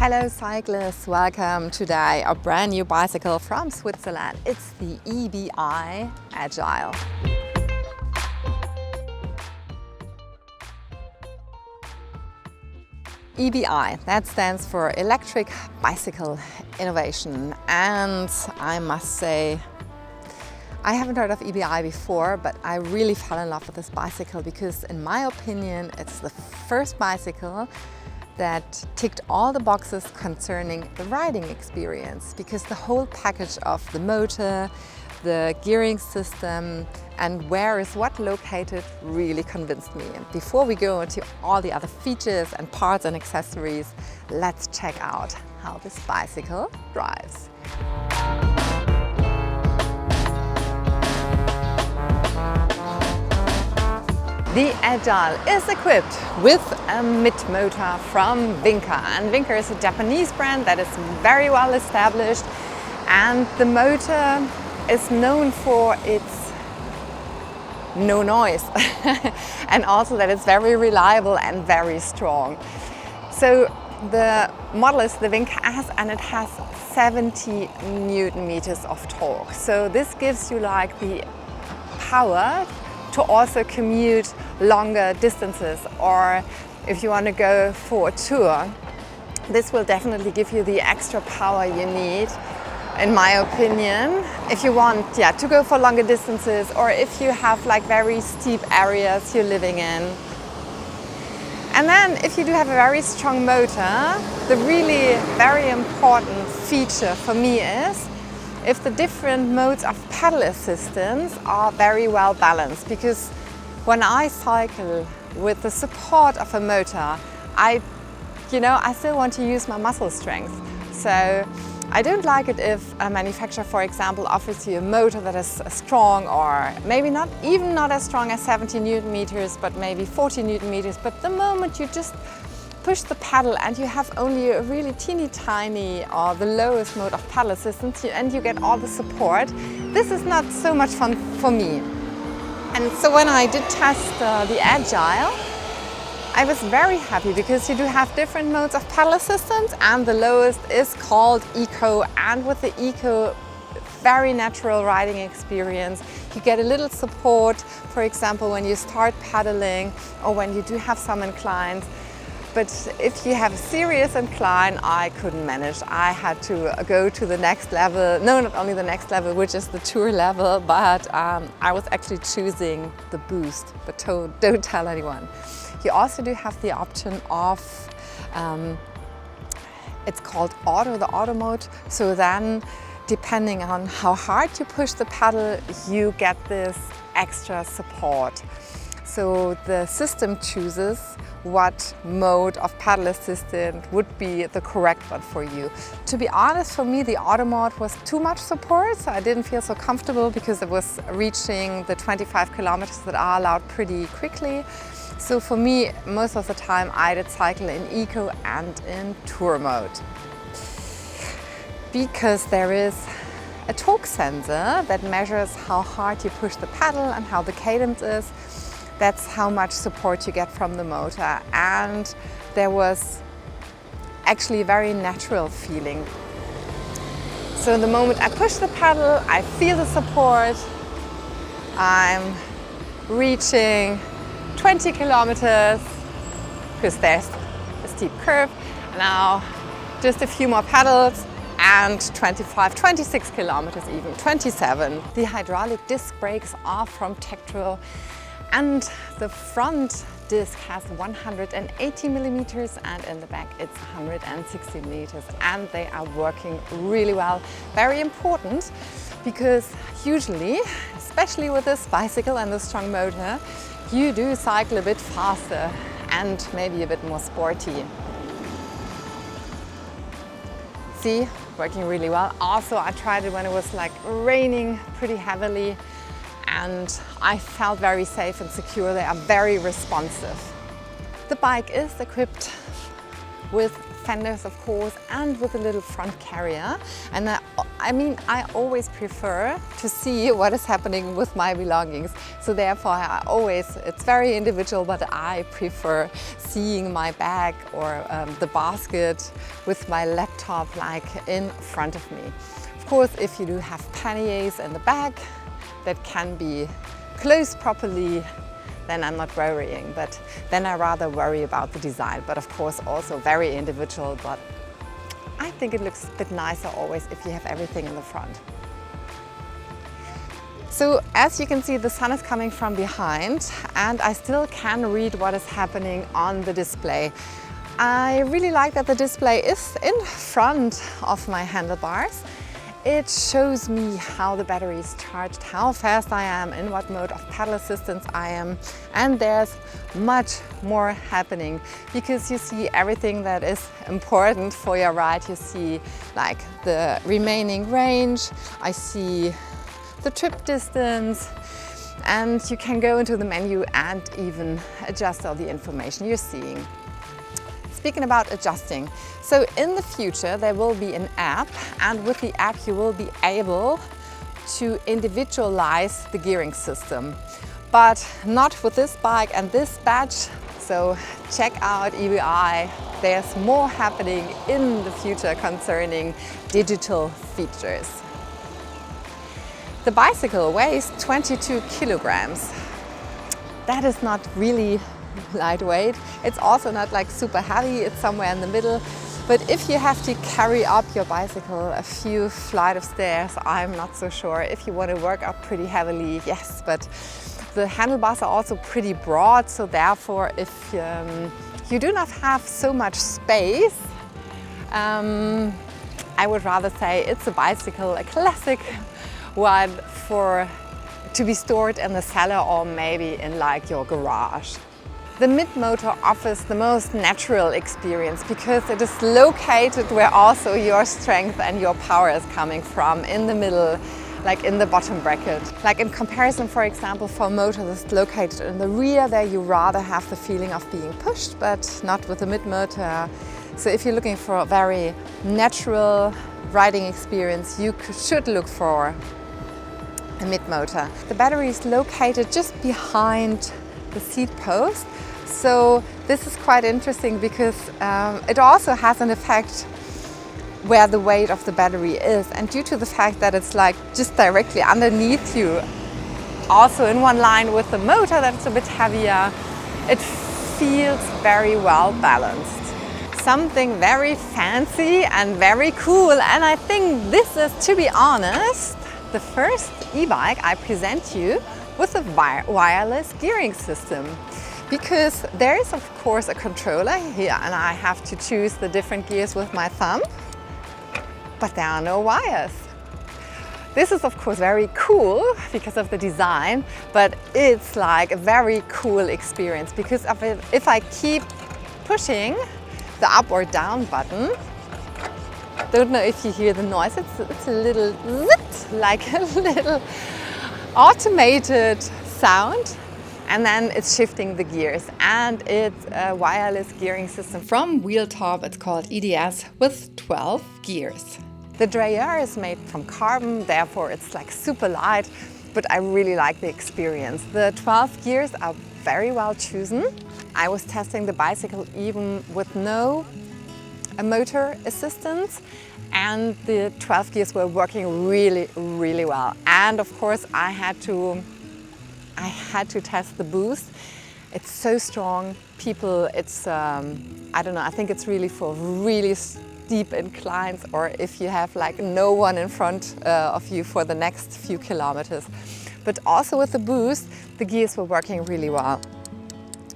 Hello cyclists, welcome today a brand new bicycle from Switzerland. It's the EBI Agile. EBI, that stands for Electric Bicycle Innovation, and I must say I haven't heard of EBI before, but I really fell in love with this bicycle because in my opinion it's the first bicycle that ticked all the boxes concerning the riding experience, because the whole package of the motor, the gearing system and where is what located really convinced me. And before we go into all the other features and parts and accessories, let's check out how this bicycle drives. The Agile is equipped with a mid-motor from VINKA, and VINKA is a Japanese brand that is very well established, and the motor is known for its no noise and also that it's very reliable and very strong. So the model is the VINKA S and it has 70 Newton meters of torque. So this gives you like the power to also commute longer distances, or if you want to go for a tour, this will definitely give you the extra power you need, in my opinion, if you want to go for longer distances, or if you have like very steep areas you're living in. And then if you do have a very strong motor, the really very important feature for me is if the different modes of pedal assistance are very well balanced, because when I cycle with the support of a motor, I still want to use my muscle strength. So I don't like it if a manufacturer, for example, offers you a motor that is strong, or maybe not as strong as 70 Newton meters, but maybe 40 Newton meters. But the moment you just push the pedal and you have only a really teeny tiny or the lowest mode of pedal assistance and you get all the support, this is not so much fun for me. And so when I did test the Agile, I was very happy because you do have different modes of pedal assistance, and the lowest is called Eco, and with the Eco, very natural riding experience. You get a little support, for example, when you start pedaling or when you do have some inclines. But if you have a serious incline, I couldn't manage. I had to go to the next level. No, not only the next level, which is the tour level, but I was actually choosing the boost, but don't tell anyone. You also do have the option of, it's called auto, the auto mode. So then, depending on how hard you push the pedal, you get this extra support. So the system chooses what mode of pedal assistant would be the correct one for you. To be honest, for me the auto mode was too much support, so I didn't feel so comfortable because it was reaching the 25 kilometers that are allowed pretty quickly. So for me, most of the time I did cycle in Eco and in Tour mode. Because there is a torque sensor that measures how hard you push the pedal and how the cadence is. That's how much support you get from the motor, and there was actually a very natural feeling. So the moment I push the pedal, I feel the support. I'm reaching 20 kilometers because there's a steep curve. Now just a few more pedals and 25, 26 kilometers, even 27. The hydraulic disc brakes are from Tektro, and the front disc has 180 millimeters and in the back it's 160 millimeters, and they are working really well. Very important because usually, especially with this bicycle and the strong motor, you do cycle a bit faster and maybe a bit more sporty. See, working really well. Also, I tried it when it was like raining pretty heavily, and I felt very safe and secure. They are very responsive. The bike is equipped with fenders, of course, and with a little front carrier, and I mean, I always prefer to see what is happening with my belongings. So therefore, it's very individual, but I prefer seeing my bag or the basket with my laptop like in front of me. Of course, if you do have panniers in the back that can be closed properly, then I'm not worrying, but then I rather worry about the design. But of course, also very individual, but I think it looks a bit nicer always if you have everything in the front. So as you can see, the sun is coming from behind and I still can read what is happening on the display. I really like that the display is in front of my handlebars. It shows me how the battery is charged, how fast I am, in what mode of pedal assistance I am, and there's much more happening because you see everything that is important for your ride. You see like the remaining range, I see the trip distance, and you can go into the menu and even adjust all the information you're seeing. Speaking about adjusting, so in the future there will be an app, and with the app you will be able to individualize the gearing system, but not with this bike and this badge. So check out EBI, there's more happening in the future concerning digital features. The bicycle weighs 22 kilograms. That is not really lightweight. It's also not like super heavy, it's somewhere in the middle. But if you have to carry up your bicycle a few flights of stairs, I'm not so sure. If you want to work up pretty heavily, yes, but the handlebars are also pretty broad, so therefore if you do not have so much space, I would rather say it's a bicycle, a classic one to be stored in the cellar or maybe in like your garage. The mid-motor offers the most natural experience because it is located where also your strength and your power is coming from, in the middle, like in the bottom bracket. Like in comparison, for example, for a motor that's located in the rear, there you rather have the feeling of being pushed, but not with the mid-motor. So if you're looking for a very natural riding experience, you should look for a mid-motor. The battery is located just behind the seat post. So this is quite interesting because it also has an effect where the weight of the battery is, and due to the fact that it's like just directly underneath you, also in one line with the motor that's a bit heavier, it feels very well balanced. Something very fancy and very cool, and I think this is, to be honest, the first e-bike I present you with a wireless gearing system. Because there is of course a controller here and I have to choose the different gears with my thumb, but there are no wires. This is of course very cool because of the design, but it's like a very cool experience because if I keep pushing the up or down button, don't know if you hear the noise, it's a little zit, like a little automated sound. And then it's shifting the gears, and it's a wireless gearing system from Wheeltop. It's called EDS with 12 gears. The derailleur is made from carbon, therefore it's like super light, but I really like the experience. The 12 gears are very well chosen. I was testing the bicycle even with no motor assistance, and the 12 gears were working really, really well. And of course I had to test the boost. It's so strong. It's, I don't know, I think it's really for really steep inclines, or if you have like no one in front of you for the next few kilometers. But also with the boost, the gears were working really well.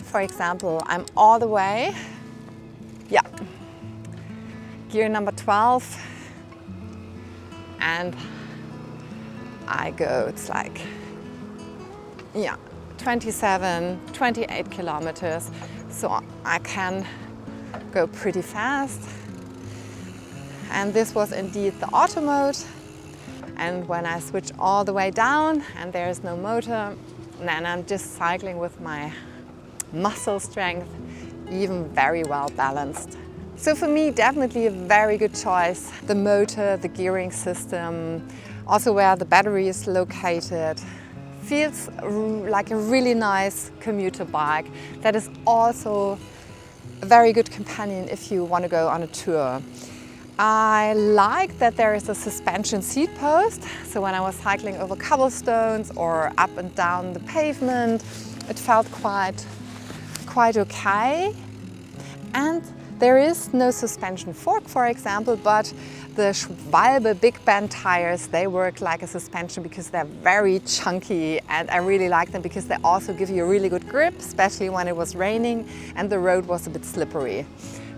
For example, I'm all the way, gear number 12, and I go, it's like, 27, 28 kilometers. So I can go pretty fast. And this was indeed the auto mode. And when I switch all the way down and there is no motor, then I'm just cycling with my muscle strength, even very well balanced. So for me, definitely a very good choice. The motor, the gearing system, also where the battery is located, feels like a really nice commuter bike that is also a very good companion if you want to go on a tour. I like that there is a suspension seat post, so when I was cycling over cobblestones or up and down the pavement, it felt quite okay. And there is no suspension fork, for example, but the Schwalbe Big Bend tires, they work like a suspension because they're very chunky, and I really like them because they also give you a really good grip, especially when it was raining and the road was a bit slippery.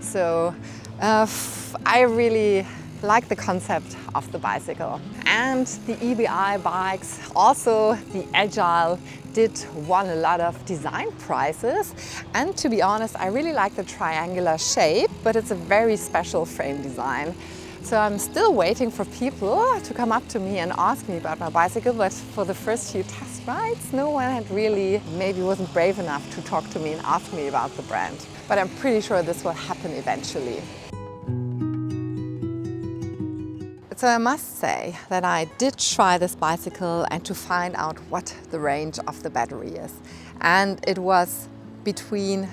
So I really like the concept of the bicycle. And the EBI bikes, also the Agile, did won a lot of design prizes. And to be honest, I really like the triangular shape, but it's a very special frame design. So I'm still waiting for people to come up to me and ask me about my bicycle, but for the first few test rides, no one had really, maybe wasn't brave enough to talk to me and ask me about the brand. But I'm pretty sure this will happen eventually. So I must say that I did try this bicycle and to find out what the range of the battery is. And it was between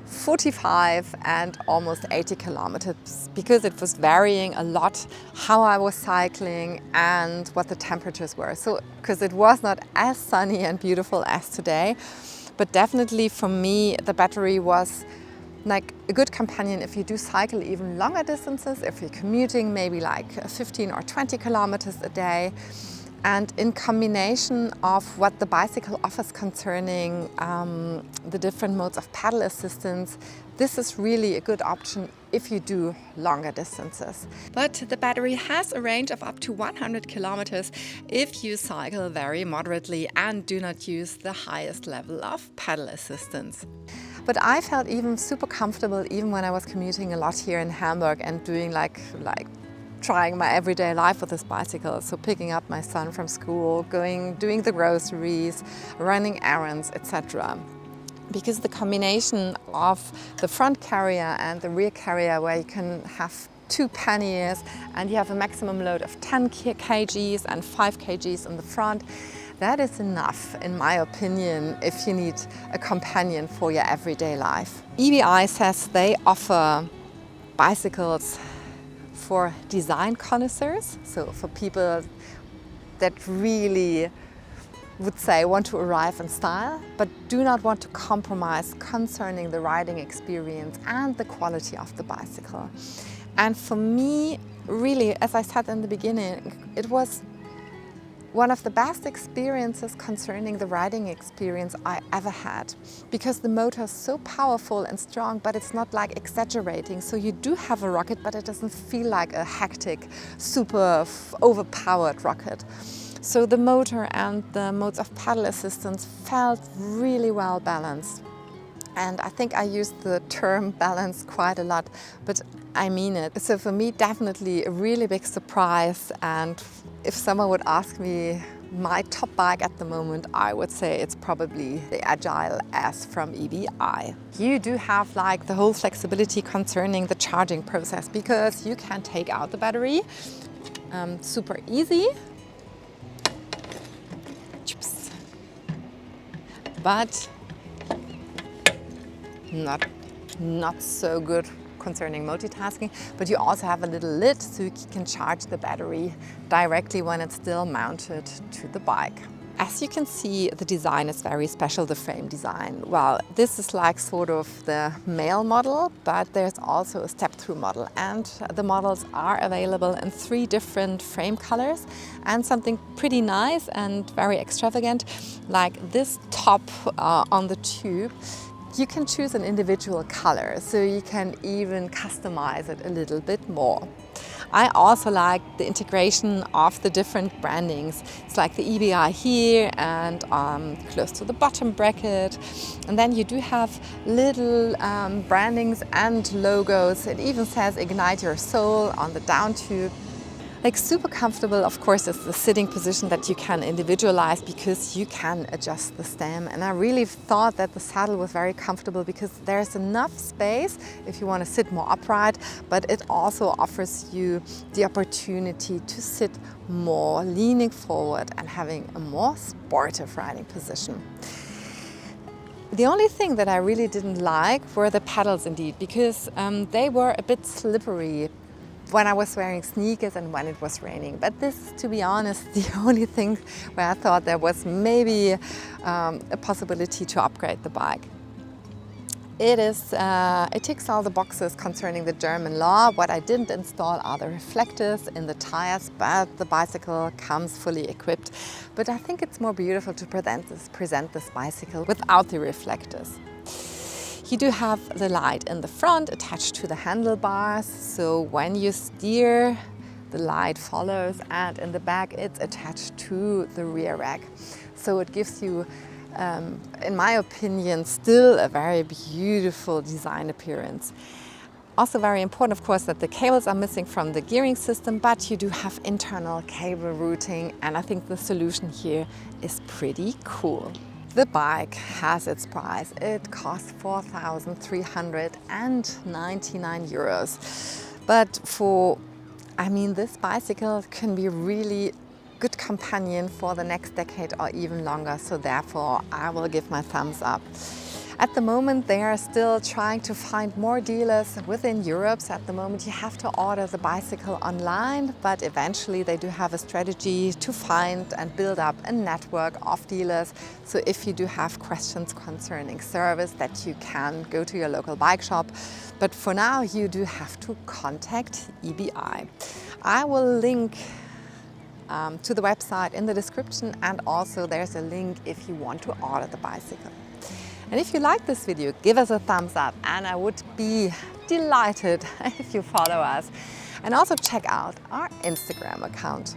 45 and almost 80 kilometers because it was varying a lot how I was cycling and what the temperatures were. So because it was not as sunny and beautiful as today, but definitely for me the battery was like a good companion if you do cycle even longer distances, if you're commuting maybe like 15 or 20 kilometers a day. And in combination of what the bicycle offers concerning the different modes of pedal assistance, this is really a good option if you do longer distances. But the battery has a range of up to 100 kilometers if you cycle very moderately and do not use the highest level of pedal assistance. But I felt even super comfortable even when I was commuting a lot here in Hamburg and doing like trying my everyday life with this bicycle. So picking up my son from school, doing the groceries, running errands, etc. Because the combination of the front carrier and the rear carrier, where you can have two panniers and you have a maximum load of 10 kgs and 5 kgs in the front, that is enough, in my opinion, if you need a companion for your everyday life. EBI says they offer bicycles for design connoisseurs, so for people that really would say want to arrive in style, but do not want to compromise concerning the riding experience and the quality of the bicycle. And for me, really, as I said in the beginning, it was one of the best experiences concerning the riding experience I ever had, because the motor is so powerful and strong, but it's not like exaggerating. So you do have a rocket, but it doesn't feel like a hectic, super overpowered rocket. So the motor and the modes of pedal assistance felt really well balanced. And I think I used the term balance quite a lot, but I mean it. So for me, definitely a really big surprise. And if someone would ask me my top bike at the moment, I would say it's probably the Agile S from EBI. You do have like the whole flexibility concerning the charging process, because you can take out the battery super easy. But not so good concerning multitasking, but you also have a little lid so you can charge the battery directly when it's still mounted to the bike. As you can see, the design is very special, the frame design. Well, this is like sort of the male model, but there's also a step-through model, and the models are available in 3 different frame colors. And something pretty nice and very extravagant, like this top on the tube, you can choose an individual color, so you can even customize it a little bit more. I also like the integration of the different brandings. It's like the EBI here and close to the bottom bracket. And then you do have little brandings and logos. It even says Ignite Your Soul on the down tube. Like super comfortable, of course, is the sitting position that you can individualize because you can adjust the stem. And I really thought that the saddle was very comfortable because there's enough space if you want to sit more upright, but it also offers you the opportunity to sit more leaning forward and having a more sportive riding position. The only thing that I really didn't like were the pedals indeed, because they were a bit slippery when I was wearing sneakers and when it was raining. But this is, to be honest, the only thing where I thought there was maybe a possibility to upgrade the bike. It ticks all the boxes concerning the German law. What I didn't install are the reflectors in the tires, but the bicycle comes fully equipped. But I think it's more beautiful to present this bicycle without the reflectors. You do have the light in the front attached to the handlebars, so when you steer, the light follows, and in the back it's attached to the rear rack. So it gives you, in my opinion, still a very beautiful design appearance. Also very important, of course, that the cables are missing from the gearing system, but you do have internal cable routing, and I think the solution here is pretty cool. The bike has its price. It costs 4,399 euros. But this bicycle can be really good companion for the next decade or even longer. So therefore, I will give my thumbs up. At the moment, they are still trying to find more dealers within Europe. So at the moment, you have to order the bicycle online, but eventually they do have a strategy to find and build up a network of dealers. So if you do have questions concerning service, that you can go to your local bike shop. But for now, you do have to contact EBI. I will link to the website in the description, and also there's a link if you want to order the bicycle. And if you like this video, give us a thumbs up, and I would be delighted if you follow us. And also check out our Instagram account.